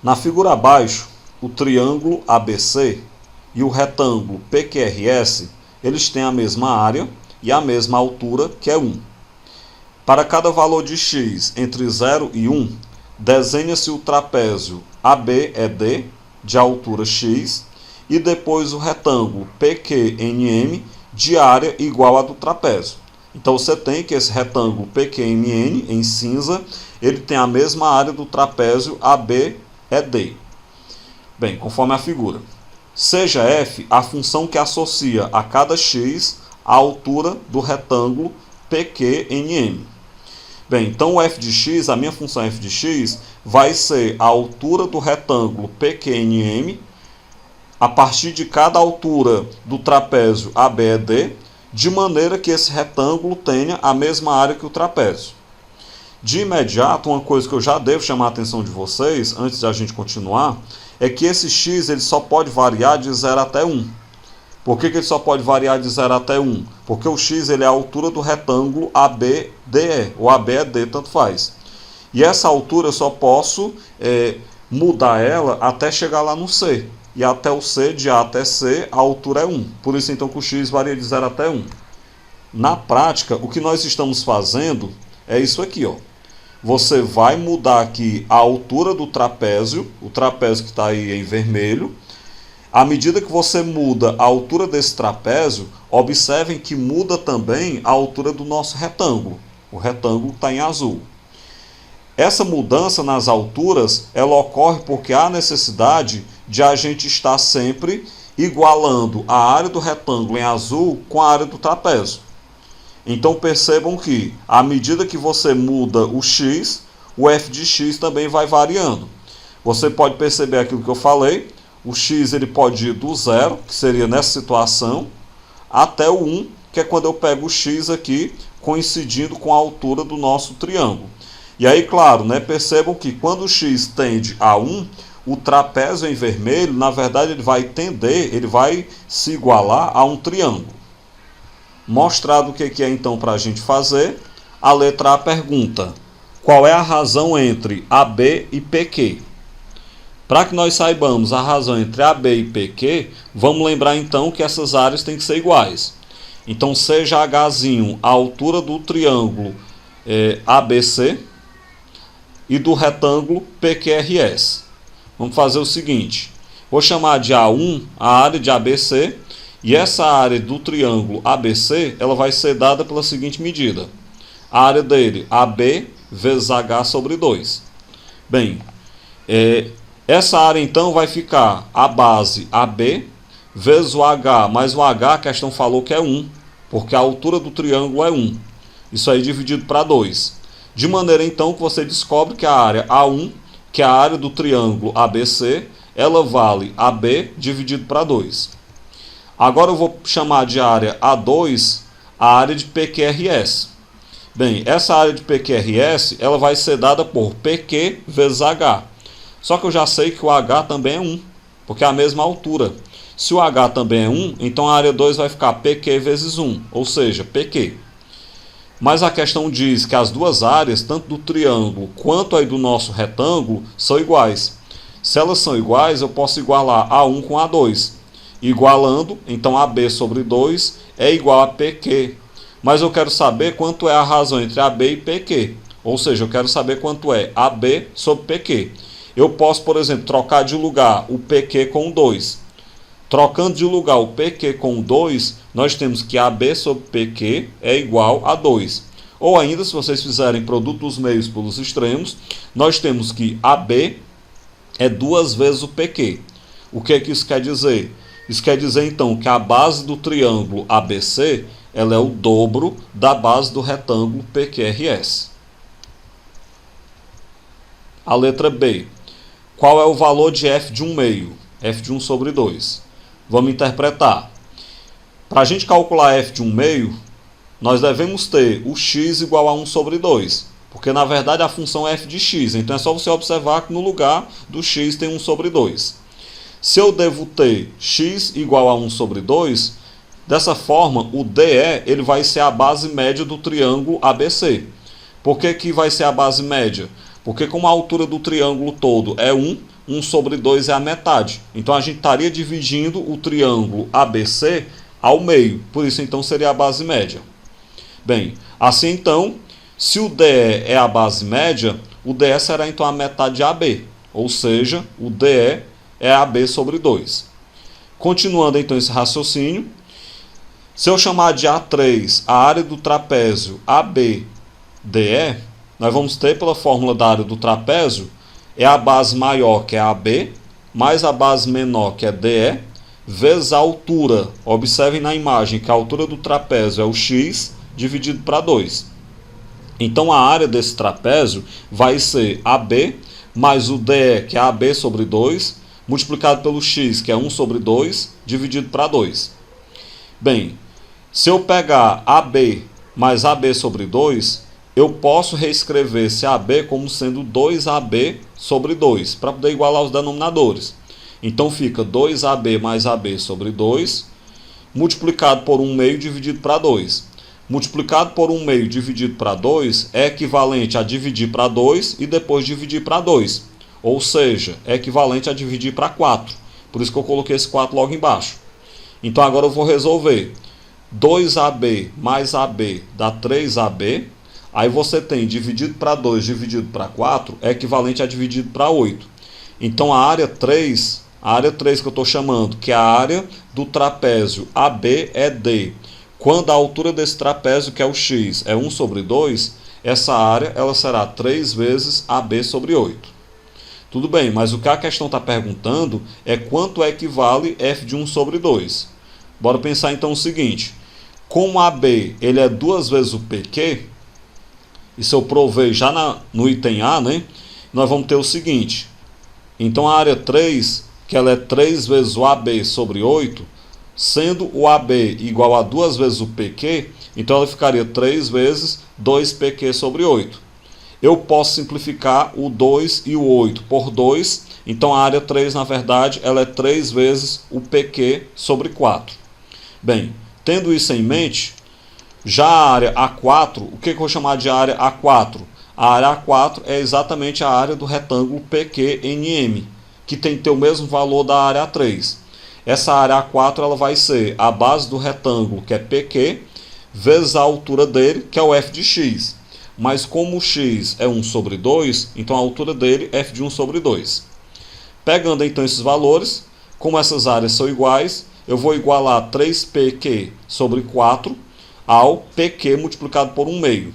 Na figura abaixo, o triângulo ABC e o retângulo PQRS, eles têm a mesma área e a mesma altura, que é 1. Para cada valor de x entre 0 e 1, desenha-se o trapézio ABED de altura x e depois o retângulo PQNM de área igual à do trapézio. Então você tem que esse retângulo PQNM em cinza, ele tem a mesma área do trapézio ABED. Bem, conforme a figura. Seja f a função que associa a cada x a altura do retângulo PQNM. Bem, então o f de x, a minha função f de x, vai ser a altura do retângulo PQNM a partir de cada altura do trapézio ABED, de maneira que esse retângulo tenha a mesma área que o trapézio. De imediato, uma coisa que eu já devo chamar a atenção de vocês, antes de a gente continuar, é que esse x ele só pode variar de 0 até 1. Por que ele só pode variar de 0 até 1? Porque o x ele é a altura do retângulo ABDE, ou ABED, tanto faz. E essa altura eu só posso mudar ela até chegar lá no C. E até o C, de A até C, a altura é 1. Por isso então que o x varia de 0 até 1. Na prática, o que nós estamos fazendo é isso aqui, ó. Você vai mudar aqui a altura do trapézio, o trapézio que está aí em vermelho. À medida que você muda a altura desse trapézio, observem que muda também a altura do nosso retângulo. O retângulo está em azul. Essa mudança nas alturas, ela ocorre porque há necessidade de a gente estar sempre igualando a área do retângulo em azul com a área do trapézio. Então percebam que, à medida que você muda o x, o f de x também vai variando. Você pode perceber aquilo que eu falei, o x ele pode ir do 0, que seria nessa situação, até o 1, que é quando eu pego o x aqui, coincidindo com a altura do nosso triângulo. E aí, claro, percebam que quando o x tende a 1, o trapézio em vermelho, na verdade, ele vai se igualar a um triângulo. Mostrado o que é então para a gente fazer, a letra A pergunta: qual é a razão entre AB e PQ? Para que nós saibamos a razão entre AB e PQ, vamos lembrar então que essas áreas têm que ser iguais. Então seja Hzinho a altura do triângulo ABC e do retângulo PQRS. Vamos fazer o seguinte, vou chamar de A1 a área de ABC, e essa área do triângulo ABC, ela vai ser dada pela seguinte medida. A área dele, AB vezes H sobre 2. Bem, essa área então vai ficar a base AB vezes o H, mas o H a questão falou que é 1, porque a altura do triângulo é 1. Isso aí dividido para 2. De maneira então que você descobre que a área A1, que é a área do triângulo ABC, ela vale AB dividido para 2. Agora eu vou chamar de área A2 a área de PQRS. Bem, essa área de PQRS ela vai ser dada por PQ vezes H. Só que eu já sei que o H também é 1, porque é a mesma altura. Se o H também é 1, então a área 2 vai ficar PQ vezes 1, ou seja, PQ. Mas a questão diz que as duas áreas, tanto do triângulo quanto aí do nosso retângulo, são iguais. Se elas são iguais, eu posso igualar A1 com A2. Igualando, então AB sobre 2 é igual a PQ. Mas eu quero saber quanto é a razão entre AB e PQ. Ou seja, eu quero saber quanto é AB sobre PQ. Eu posso, por exemplo, trocar de lugar o PQ com 2. Trocando de lugar o PQ com 2, nós temos que AB sobre PQ é igual a 2. Ou ainda, se vocês fizerem produto dos meios pelos extremos, nós temos que AB é 2 vezes o PQ. O que isso quer dizer? Isso quer dizer, então, que a base do triângulo ABC ela é o dobro da base do retângulo PQRS. A letra B. Qual é o valor de f de 1 meio? F de 1 sobre 2. Vamos interpretar. Para a gente calcular f de 1 meio, nós devemos ter o x igual a 1 sobre 2. Porque, na verdade, a função é f de x. Então, é só você observar que no lugar do x tem 1 sobre 2. Se eu devo ter x igual a 1 sobre 2, dessa forma, o DE ele vai ser a base média do triângulo ABC. Por que vai ser a base média? Porque como a altura do triângulo todo é 1, 1 sobre 2 é a metade. Então a gente estaria dividindo o triângulo ABC ao meio. Por isso, então, seria a base média. Bem, assim então, se o DE é a base média, o DE será então a metade de AB. Ou seja, o DE é AB sobre 2. Continuando então esse raciocínio, se eu chamar de A3 a área do trapézio ABDE, nós vamos ter pela fórmula da área do trapézio, é a base maior, que é AB, mais a base menor, que é DE, vezes a altura. Observem na imagem que a altura do trapézio é o x dividido para 2. Então a área desse trapézio vai ser AB mais o DE, que é AB sobre 2, multiplicado pelo x, que é 1 sobre 2, dividido para 2. Bem, se eu pegar AB mais AB sobre 2, eu posso reescrever esse AB como sendo 2AB sobre 2, para poder igualar os denominadores. Então fica 2AB mais AB sobre 2, multiplicado por 1 meio dividido para 2. Multiplicado por 1 meio dividido para 2 é equivalente a dividir para 2 e depois dividir para 2. Ou seja, é equivalente a dividir para 4. Por isso que eu coloquei esse 4 logo embaixo. Então agora eu vou resolver. 2AB mais AB dá 3AB. Aí você tem dividido para 2 dividido para 4 é equivalente a dividido para 8. Então a área 3 que eu estou chamando, que é a área do trapézio ABED, quando a altura desse trapézio, que é o x, é 1 sobre 2, essa área ela será 3 vezes AB sobre 8. Tudo bem, mas o que a questão está perguntando é quanto equivale f de 1 sobre 2. Bora pensar então o seguinte. Como AB ele é 2 vezes o PQ, isso eu provei já no item A, né? Nós vamos ter o seguinte. Então a área 3, que ela é 3 vezes o AB sobre 8, sendo o AB igual a 2 vezes o PQ, então ela ficaria 3 vezes 2PQ sobre 8. Eu posso simplificar o 2 e o 8 por 2, então a área 3, na verdade, ela é 3 vezes o PQ sobre 4. Bem, tendo isso em mente, já a área A4, o que eu vou chamar de área A4? A área A4 é exatamente a área do retângulo PQNM, que tem que ter o mesmo valor da área A3. Essa área A4 ela vai ser a base do retângulo, que é PQ, vezes a altura dele, que é o f de x. Mas como o x é 1 sobre 2, então a altura dele é f de 1 sobre 2. Pegando então esses valores, como essas áreas são iguais, eu vou igualar 3pq sobre 4 ao pq multiplicado por 1 meio.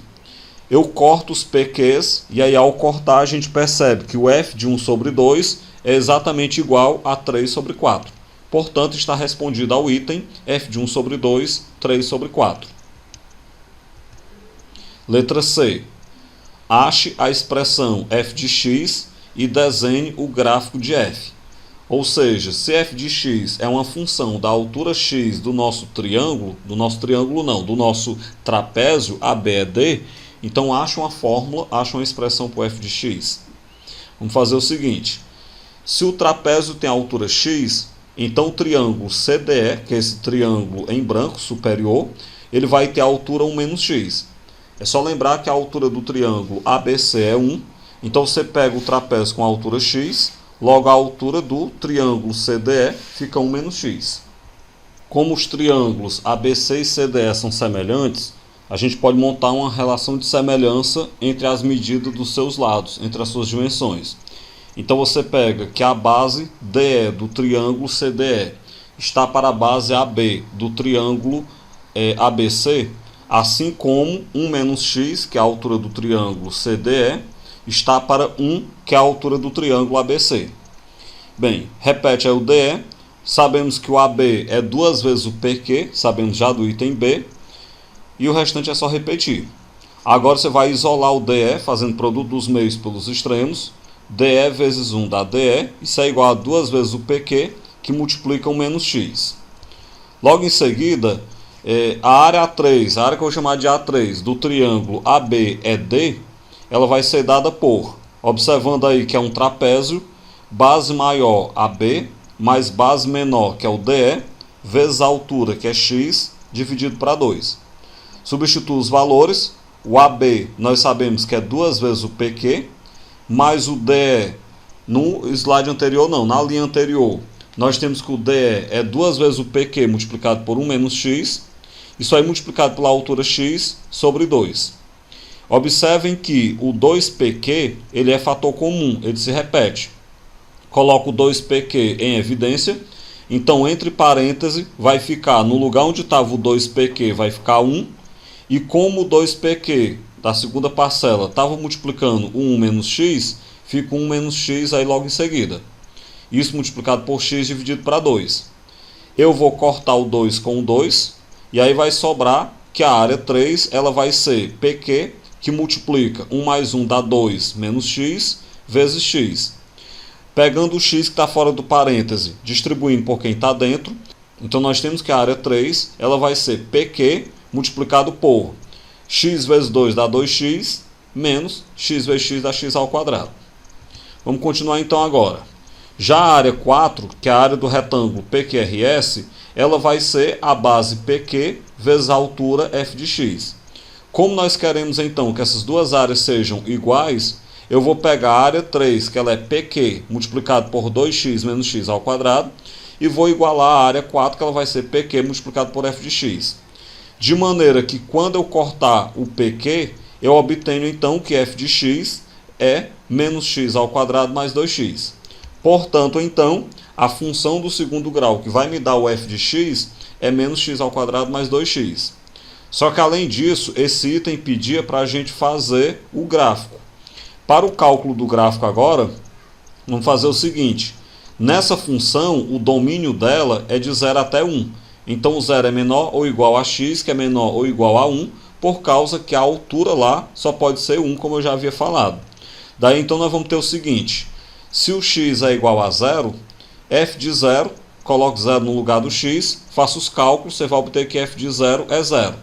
Eu corto os pqs e aí ao cortar a gente percebe que o f de 1 sobre 2 é exatamente igual a 3 sobre 4. Portanto, está respondido ao item f de 1 sobre 2, 3 sobre 4. Letra C. Ache a expressão f de x e desenhe o gráfico de f. Ou seja, se f de x é uma função da altura x do nosso triângulo, do nosso trapézio ABED, então ache uma fórmula, ache uma expressão para o f de x. Vamos fazer o seguinte. Se o trapézio tem a altura x, então o triângulo CDE, que é esse triângulo em branco superior, ele vai ter a altura 1 menos x. É só lembrar que a altura do triângulo ABC é 1, então você pega o trapézio com a altura x, logo a altura do triângulo CDE fica 1 menos x. Como os triângulos ABC e CDE são semelhantes, a gente pode montar uma relação de semelhança entre as medidas dos seus lados, entre as suas dimensões. Então você pega que a base DE do triângulo CDE está para a base AB do triângulo ABC, assim como 1 menos x, que é a altura do triângulo CDE, está para 1, que é a altura do triângulo ABC. Bem, repete aí o DE. Sabemos que o AB é 2 vezes o PQ, sabemos já do item B. E o restante é só repetir. Agora você vai isolar o DE, fazendo produto dos meios pelos extremos. DE vezes 1 dá DE, isso é igual a 2 vezes o PQ, que multiplica 1 menos x. Logo em seguida, a área A3, a área que eu vou chamar de A3, do triângulo ABED, ela vai ser dada por, observando aí que é um trapézio, base maior AB, mais base menor, que é o DE, vezes a altura, que é x, dividido para 2. Substitua os valores, o AB nós sabemos que é 2 vezes o PQ, mais o DE No slide anterior não, na linha anterior, nós temos que o DE é 2 vezes o PQ multiplicado por 1 menos x, isso aí multiplicado pela altura x sobre 2. Observem que o 2PQ ele é fator comum, ele se repete. Coloco o 2PQ em evidência, então entre parênteses vai ficar, no lugar onde estava o 2PQ vai ficar 1, e como o 2PQ da segunda parcela estava multiplicando o 1 menos x, fica 1 menos x aí logo em seguida. Isso multiplicado por x dividido para 2. Eu vou cortar o 2 com o 2, e aí vai sobrar que a área 3 ela vai ser PQ, que multiplica 1 mais 1 dá 2 menos x, vezes x. Pegando o x que está fora do parêntese, distribuindo por quem está dentro, então nós temos que a área 3 ela vai ser PQ multiplicado por x vezes 2 dá 2x, menos x vezes x dá x ao quadrado. Vamos continuar então agora. Já a área 4, que é a área do retângulo PQRS, ela vai ser a base PQ vezes a altura f de x. Como nós queremos então que essas duas áreas sejam iguais, eu vou pegar a área 3, que ela é PQ, multiplicado por 2x menos x ao quadrado, e vou igualar a área 4, que ela vai ser PQ multiplicado por f de x. De maneira que quando eu cortar o PQ, eu obtenho então que f de x é menos x ao quadrado mais 2x. Portanto, então, a função do segundo grau que vai me dar o f de x é menos x ao quadrado mais 2x. Só que além disso, esse item pedia para a gente fazer o gráfico. Para o cálculo do gráfico agora, vamos fazer o seguinte. Nessa função, o domínio dela é de 0 até 1. Então o 0 é menor ou igual a x, que é menor ou igual a 1, por causa que a altura lá só pode ser 1, como eu já havia falado. Daí então nós vamos ter o seguinte. Se o x é igual a 0, f de 0, coloco 0 no lugar do x, faço os cálculos, você vai obter que f de 0 é 0.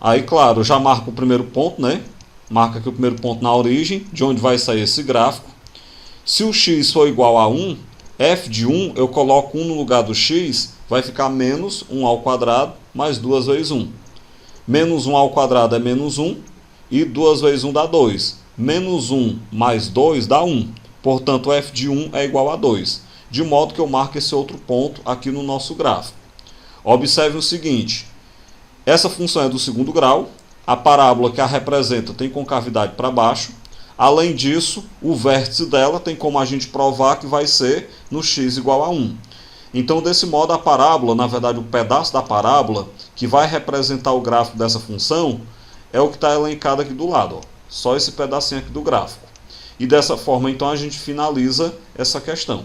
Aí, claro, eu já marco o primeiro ponto, né? Marca aqui o primeiro ponto na origem, de onde vai sair esse gráfico. Se o x for igual a 1, f de 1, eu coloco 1 no lugar do x, vai ficar menos 1 ao quadrado mais 2 vezes 1. Menos 1 ao quadrado é menos 1, e 2 vezes 1 dá 2. Menos 1 mais 2 dá 1. Portanto, f de 1 é igual a 2. De modo que eu marco esse outro ponto aqui no nosso gráfico. Observe o seguinte. Essa função é do segundo grau. A parábola que a representa tem concavidade para baixo. Além disso, o vértice dela tem como a gente provar que vai ser no x igual a 1. Então, desse modo, a parábola, na verdade, o pedaço da parábola que vai representar o gráfico dessa função é o que está elencado aqui do lado. Ó. Só esse pedacinho aqui do gráfico. E dessa forma, então, a gente finaliza essa questão.